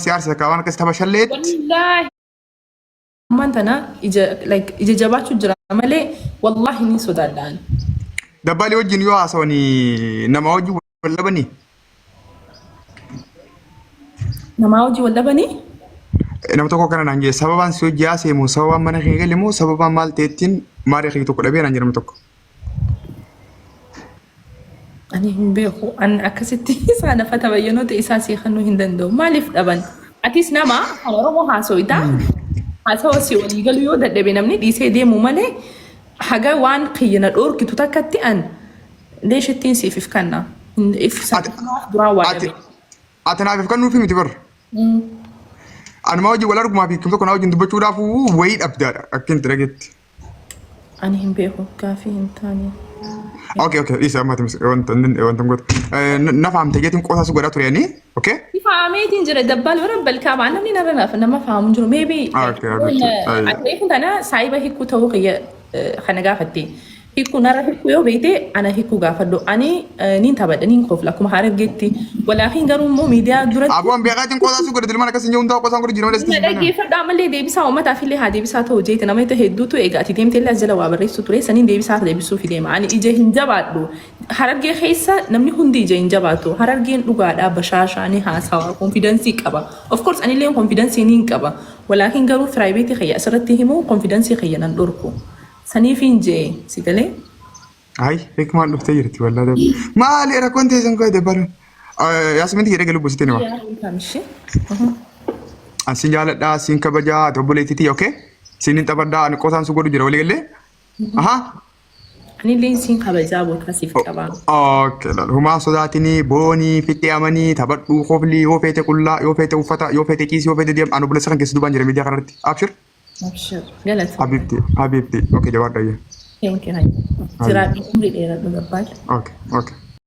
سيارة كمان كستها بشلت والله ما انت انا اجا جاباتو جرا مالي والله اني سودان دبالي وجه نيو أسواني نما وجه ولا بني نماوجي ولا بني nama tokko kana naan jedhe sababaan si hojii seemu sababaan mana kee galle moo sababaan maal ta'ettiin maarii kee tokko dhabee naan jedhamu tokko. ani hin beeku an akkasitti saada fata bayyanoota isaa seekannuu hin danda'u maaliif dhaban atis nama kan oromoo haasoita haasawaa si walii galu yoo dadhabe namni dhiisee deemu malee haga waan kiyyana dhoorkitu takkatti an leeshettiin siif if kanna if duraa waa dhabe. Ati naaf if kannuufi miti bar. Anuma hojii wal argumaa fi kimsa kanaa wajjin dubbachuudhaaf wayii dhabdaadha akka hin dhageetti. Ani hin beeku gaafii hin taane. Okay, isa ammati wanta goota. Na fahamte jeetiin qoosaa su godhaa turanii, okay? Faameetiin jira dabbal bara balkaa baan namni narra naaf nama faamu jiru maybe. Akka kun tana saayiba hikkuu ta'uu qiyya kana gaafatte. Hikkuu narra hikkuu yoo beekte ana hikkuu gaafadhu ani niin taphadha niin koofla akkuma harargeetti walaakin garuu immoo miidiyaa duratti. Abuun beekaatiin qoosaa su godha dilmaan akkas hin jiru ta'uu qoosaan godha jirama dheessi. Dhaggeeffadhu ammallee deebisaa uummataaf illee haa deebisaa ta'u jeeti nama itti hedduutu egaa ati deemtee illee as jala waa barreessu ture saniin deebisaa deebisuu fi deema ani ija hin jabaadhu harargee keessa namni hundi ija hin jabaatu harargeen dhugaadhaa bashaashaa ni haasawaa konfidensii qaba of course ani illee konfidensii niin qaba walaakin garuu firaayiveetii kiyya asirratti himu konfidensii kiyya nan dhorku. Saniifin jee si galee. Ay, hikmaan dhuftee jirti wallaahi. Maali rakkoon teessan koo dabbaran. Yaasminti jedhee galuu buusitee nima. Asin jaaladhaa, asin kabajaa, obboleettiitii, okay? Sinin taphadhaa, ani qoosaan su godhu jira walii galee. Ani illee sin kabajaa boodkaasiif qabaa. Okay, humaa sodaatinii, boonii, fittee amanii, taphadhuu, koflii, yoo feete qullaa, yoo feete uffata, yoo feete kiisii, yoo feete deemu, ani obboleessa kan keessa dubaan jira miidiyaa kanarratti. Abshir. Abshir. Galata. Habibti. Okay, jawaadha. Thank you. Jiraadhu umrii dheeraa dhugabbaa. Okay.